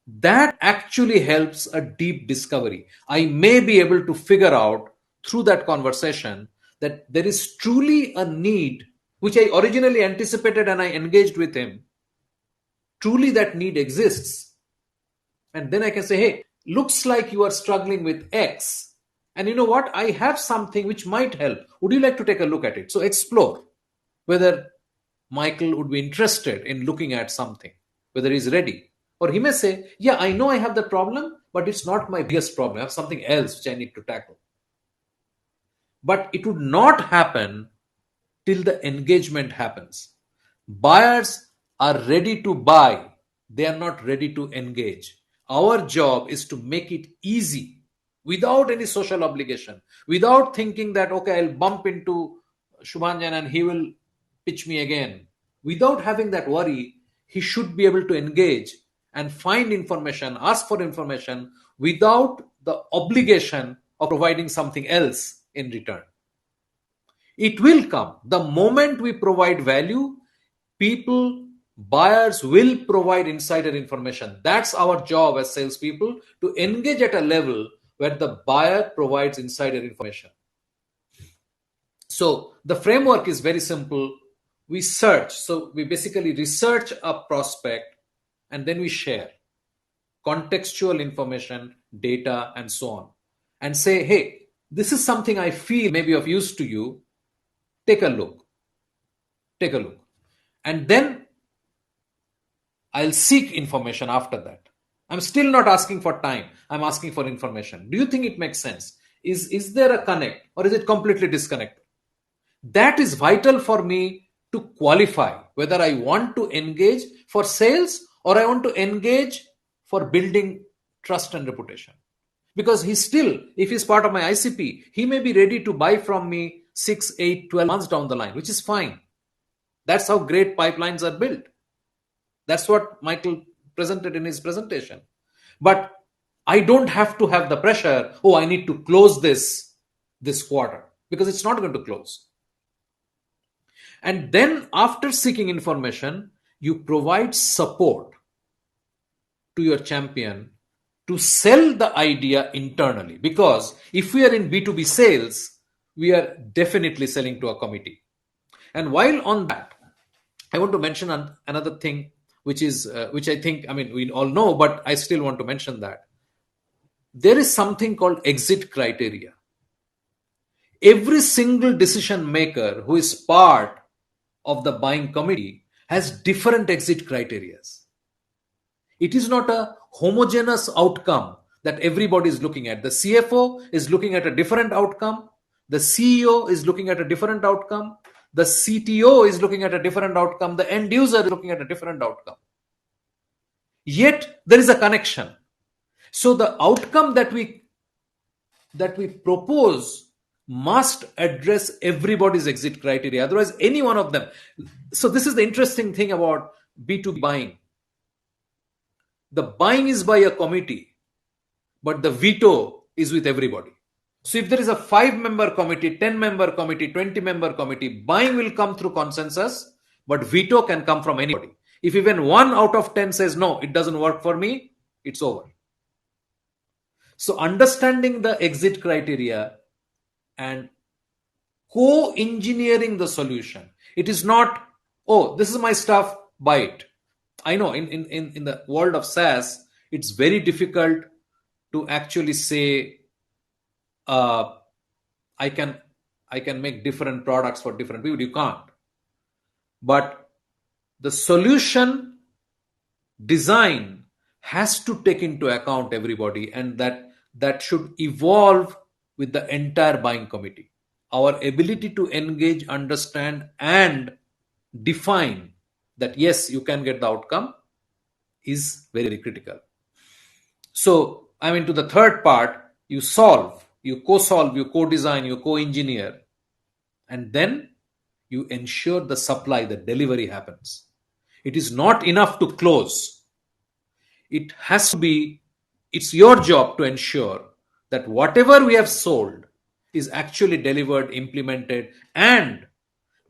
That actually helps a deep discovery. I may be able to figure out through that conversation that there is truly a need which I originally anticipated and I engaged with him. Truly, that need exists. And then I can say, hey, looks like you are struggling with X. And you know what? I have something which might help. Would you like to take a look at it? So explore whether Michael would be interested in looking at something, whether he's ready. Or he may say, yeah, I know I have the problem, but it's not my biggest problem. I have something else which I need to tackle. But it would not happen till the engagement happens. Buyers are ready to buy, they are not ready to engage. Our job is to make it easy without any social obligation, without thinking that, okay, I'll bump into Shubhanjan and he will pitch me again. Without having that worry, he should be able to engage and find information, ask for information without the obligation of providing something else in return. It will come. The moment we provide value, people, buyers will provide insider information. That's our job as salespeople, to engage at a level where the buyer provides insider information. So the framework is very simple. We search. So we basically research a prospect and then we share contextual information, data, and so on. And say, hey, this is something I feel may be of use to you. Take a look. Take a look. And then I'll seek information after that. I'm still not asking for time. I'm asking for information. Do you think it makes sense? Is there a connect or is it completely disconnected? That is vital for me to qualify whether I want to engage for sales or I want to engage for building trust and reputation. Because he's still, if he's part of my ICP, he may be ready to buy from me 6, 8, 12 months down the line, which is fine. That's how great pipelines are built. That's what Michael presented in his presentation. But I don't have to have the pressure, oh, I need to close this quarter, because it's not going to close. And then after seeking information, you provide support to your champion to sell the idea internally. Because if we are in B2B sales, we are definitely selling to a committee. And while on that, I want to mention another thing, which I think, we all know, but I still want to mention that. There is something called exit criteria. Every single decision maker who is part of the buying committee has different exit criteria. It is not a homogeneous outcome that everybody is looking at. The CFO is looking at a different outcome. The CEO is looking at a different outcome. The CTO is looking at a different outcome. The end user is looking at a different outcome. Yet there is a connection. So the outcome that we propose must address everybody's exit criteria. Otherwise, any one of them. So this is the interesting thing about B2B buying. The buying is by a committee, but the veto is with everybody. So if there is a 5-member committee, 10-member committee, 20-member committee, buying will come through consensus, but veto can come from anybody. If even 1 out of 10 says, no, it doesn't work for me, it's over. So understanding the exit criteria and co-engineering the solution. It is not, oh, this is my stuff, buy it. I know in the world of SaaS, it's very difficult to actually say, I can make different products for different people. You can't. But the solution design has to take into account everybody, and that should evolve with the entire buying committee. Our ability to engage, understand, and define that yes, you can get the outcome is very, very critical. So, to the third part, you solve, you co-solve, you co-design, you co-engineer, and then you ensure the supply, the delivery happens. It is not enough to close. It has to be, it's your job to ensure that whatever we have sold is actually delivered, implemented, and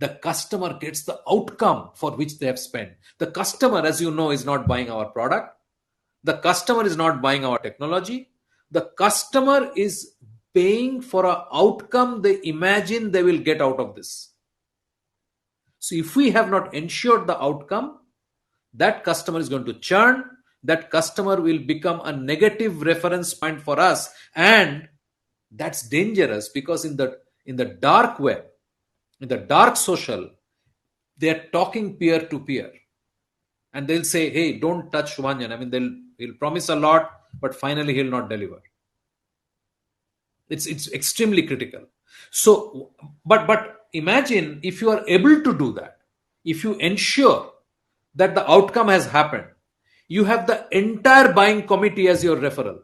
the customer gets the outcome for which they have spent. The customer, as you know, is not buying our product. The customer is not buying our technology. The customer is paying for an outcome they imagine they will get out of this. So if we have not ensured the outcome, that customer is going to churn. That customer will become a negative reference point for us, and that's dangerous, because in the dark web, in the dark social, they're talking peer to peer, and they'll say, "Hey, don't touch Vanyan." I mean, he'll promise a lot, but finally he'll not deliver. It's extremely critical. So, but imagine if you are able to do that, if you ensure that the outcome has happened, you have the entire buying committee as your referral.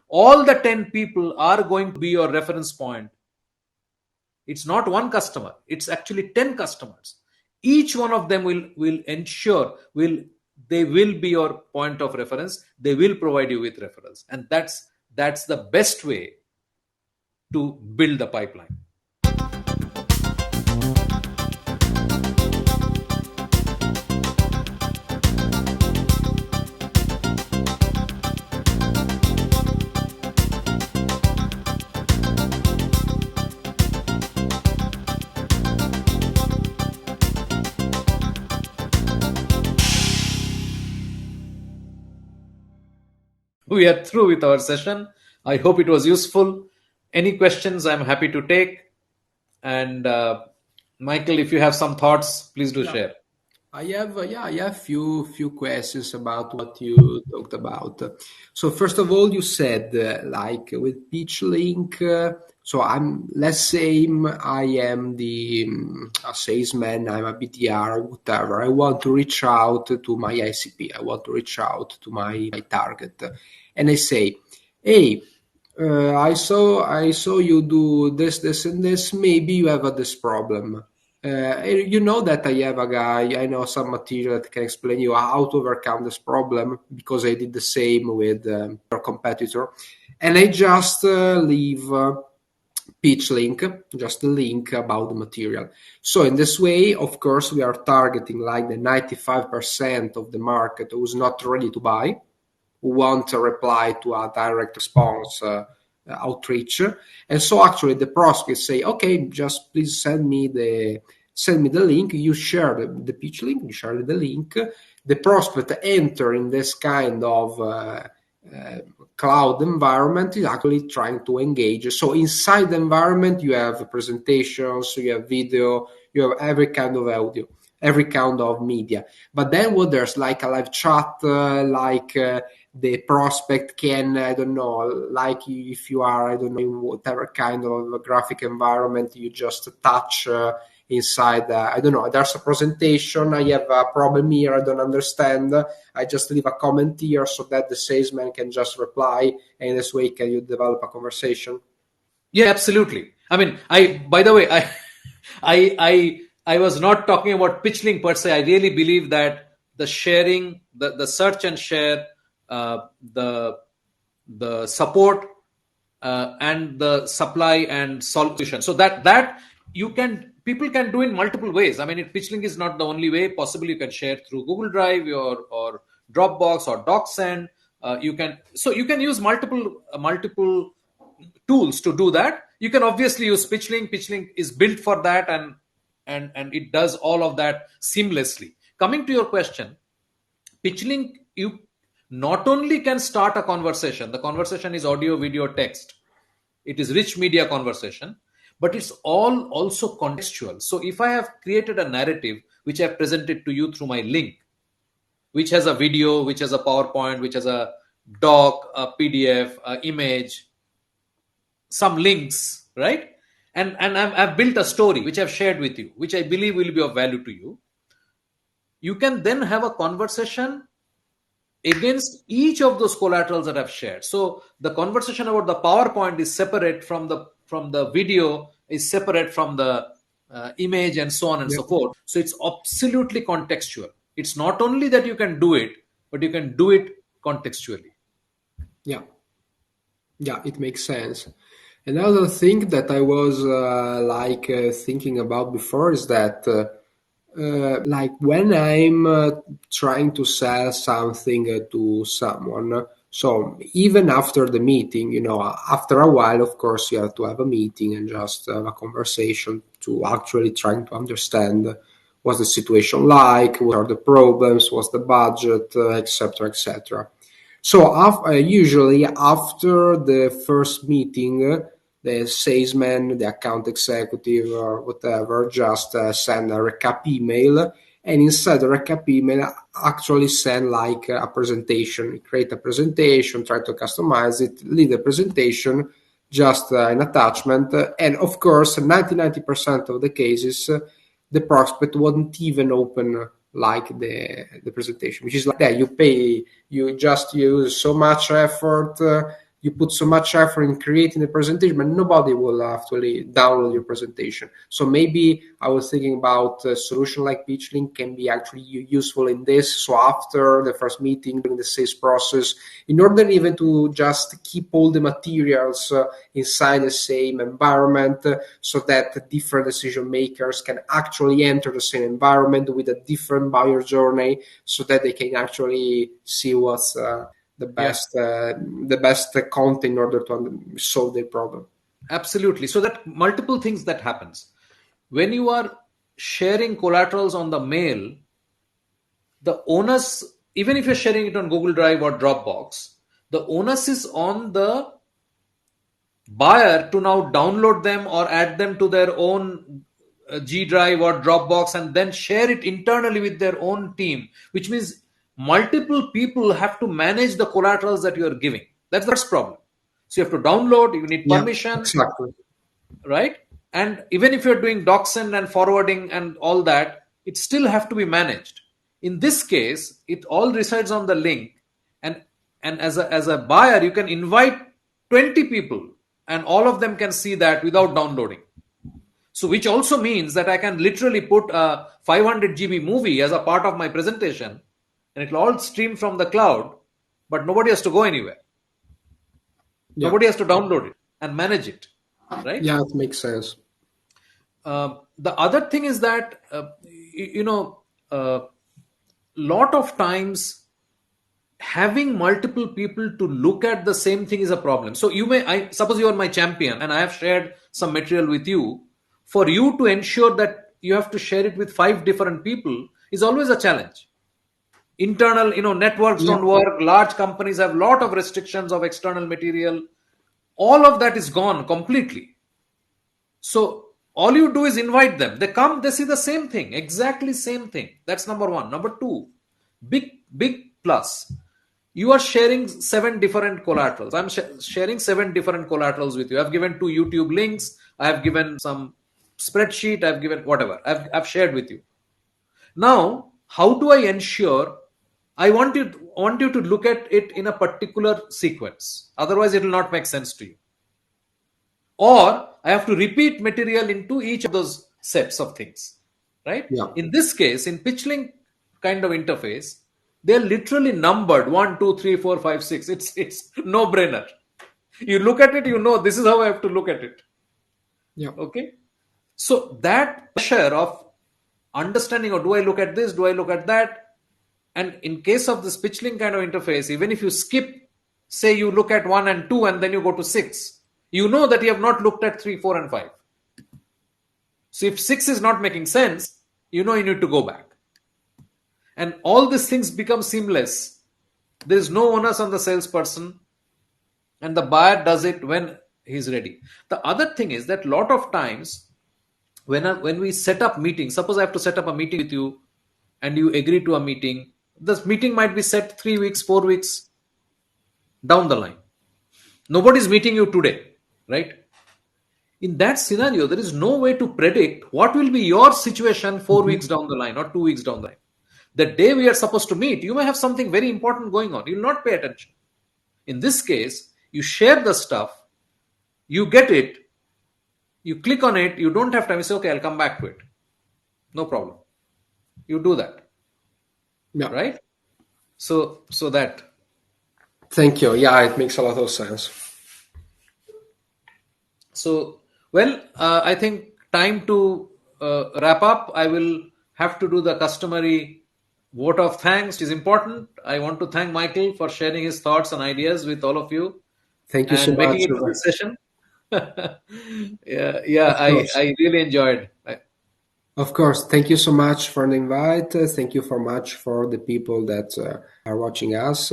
All the 10 people are going to be your reference point. It's not one customer, it's actually 10 customers. Each one of them will ensure, they will be your point of reference. They will provide you with referrals, and that's the best way to build the pipeline. We are through with our session. I hope it was useful. Any questions, I'm happy to take. And Michael, if you have some thoughts, please do share. I have few questions about what you talked about. So first of all, you said like with PitchLink. So let's say I am a salesman, I'm a BDR, whatever. I want to reach out to my ICP. I want to reach out to my target, and I say, hey. I saw you do this, and this. Maybe you have this problem. You know that I have a guy, I know some material that can explain you how to overcome this problem, because I did the same with your competitor. And I just leave pitch link, just a link about the material. So in this way, of course, we are targeting like the 95% of the market who's not ready to buy, who want a reply to a direct response outreach. And so actually the prospects say, okay, just please send me the link. You share the pitch link, you share the link. The prospect enter in this kind of cloud environment is actually trying to engage. So inside the environment, you have presentations, you have video, you have every kind of audio, every kind of media. But then what there's like a live chat, the prospect can, I don't know, like if you are, I don't know, in whatever kind of graphic environment, you just touch inside, I don't know, there's a presentation, I have a problem here, I don't understand, I just leave a comment here so that the salesman can just reply, and in this way can you develop a conversation? Yeah, absolutely. I mean, by the way, I was not talking about pitchling per se. I really believe that the sharing, the search and share, the support, and the supply and solution. So that people can do in multiple ways. I mean, pitchling is not the only way. Possibly you can share through Google Drive or Dropbox or DocSend. You can use multiple tools to do that. You can obviously use pitchling. Pitchling is built for that, and it does all of that seamlessly. Coming to your question, pitchling, you not only can start a conversation. The conversation is audio, video, text. It is rich media conversation, but it's all also contextual. So if I have created a narrative which I've presented to you through my link, which has a video, which has a PowerPoint, which has a doc, a PDF, a image, some links, right? And I've built a story which I've shared with you, which I believe will be of value to you. You can then have a conversation against each of those collaterals that I've shared. So the conversation about the PowerPoint is separate from the video, is separate from the image, and so on and so forth. So it's absolutely contextual. It's not only that you can do it, but you can do it contextually. Yeah, it makes sense. Another thing that I was thinking about before is that Like when I'm trying to sell something to someone. So even after the meeting, after a while, of course, you have to have a meeting and just have a conversation to actually trying to understand what's the situation like, what are the problems, what's the budget, etc., etc. So usually after the first meeting, the salesman, the account executive, or whatever, just send a recap email, and inside the recap email, actually send like a presentation, create a presentation, try to customize it, leave the presentation, just an attachment, and of course, 90% of the cases, the prospect won't even open like the presentation, which is like that you pay, you just use so much effort, you put so much effort in creating the presentation, but nobody will actually download your presentation. So maybe I was thinking about a solution like PitchLink can be actually useful in this. So after the first meeting, during the sales process, in order even to just keep all the materials inside the same environment, so that different decision makers can actually enter the same environment with a different buyer journey, so that they can actually see what's Yeah, the best content in order to solve their problem. absolutely. So that multiple things that happens when you are sharing collaterals on the mail, the onus, even if you're sharing it on Google Drive or Dropbox, the onus is on the buyer to now download them or add them to their own G Drive or Dropbox and then share it internally with their own team, which means multiple people have to manage the collaterals that you are giving. That's the first problem. So you have to download, you need Yeah, permission, exactly. right? And even if you're doing docsend and forwarding and all that, it still have to be managed. In this case, it all resides on the link, and as a buyer, you can invite 20 people, and all of them can see that without downloading. So, which also means that I can literally put a 500 GB movie as a part of my presentation, and it will all stream from the cloud, but nobody has to go anywhere. Yeah, Nobody has to download it and manage it, right? yeah, it makes sense. The other thing is that lot of times having multiple people to look at the same thing is a problem. So you may, I suppose you are my champion and I have shared some material with you. For you to ensure that you have to share it with five different people is always a challenge. Internal, networks Yeah, don't work. Large companies have lot of restrictions of external material. All of that is gone completely. So all you do is invite them. They come, they see the same thing, exactly same thing. That's number one. Number two, big plus. You are sharing seven different collaterals. I'm sharing seven different collaterals with you. I've given two YouTube links. I have given some spreadsheet. I've given whatever. I've shared with you. Now, how do I ensure? I want you to look at it in a particular sequence. Otherwise, it will not make sense to you, or I have to repeat material into each of those sets of things, right? yeah, In this case, in pitchlink kind of interface, they're literally numbered 1, 2, 3, 4, 5, 6. It's no brainer. You look at it, this is how I have to look at it. yeah, Okay. So that pressure of understanding, or do I look at this, do I look at that? And in case of this pitchlink kind of interface, even if you skip, say you look at 1 and 2 and then you go to 6, you know that you have not looked at 3, 4, and 5. So if 6 is not making sense, you know you need to go back. And all these things become seamless. There is no onus on the salesperson, and the buyer does it when he's ready. The other thing is that a lot of times when we set up meetings, suppose I have to set up a meeting with you and you agree to a meeting, this meeting might be set 3 weeks, 4 weeks down the line. Nobody's meeting you today, right? In that scenario, there is no way to predict what will be your situation 4 weeks hmm, down the line or 2 weeks down the line. The day we are supposed to meet, you may have something very important going on. You will not pay attention. In this case, you share the stuff, you get it, you click on it, you don't have time. You say, okay, I'll come back to it. No problem. You do that, yeah. right? So that. Thank you. Yeah, it makes a lot of sense. So, well, I think time to wrap up. I will have to do the customary vote of thanks, which is important. I want to thank Michael for sharing his thoughts and ideas with all of you Thank you so and making much. it to this session. Yeah, Of course. I really enjoyed. Of course. Thank you so much for the invite. Thank you so much for the people that are watching us.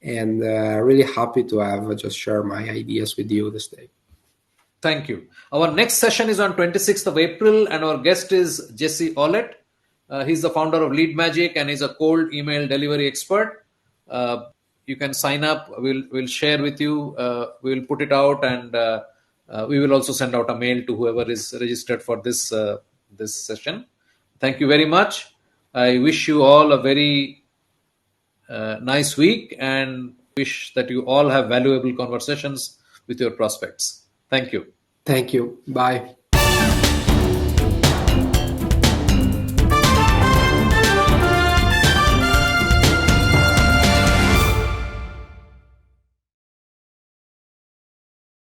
And really happy to have just share my ideas with you this day. Thank you. Our next session is on 26th of April, and our guest is Jesse Ollett. He's the founder of Lead Magic and he's a cold email delivery expert. You can sign up. We'll share with you. We'll put it out, and we will also send out a mail to whoever is registered for this session. Thank you very much. I wish you all a very nice week and wish that you all have valuable conversations with your prospects. Thank you. Thank you. Bye.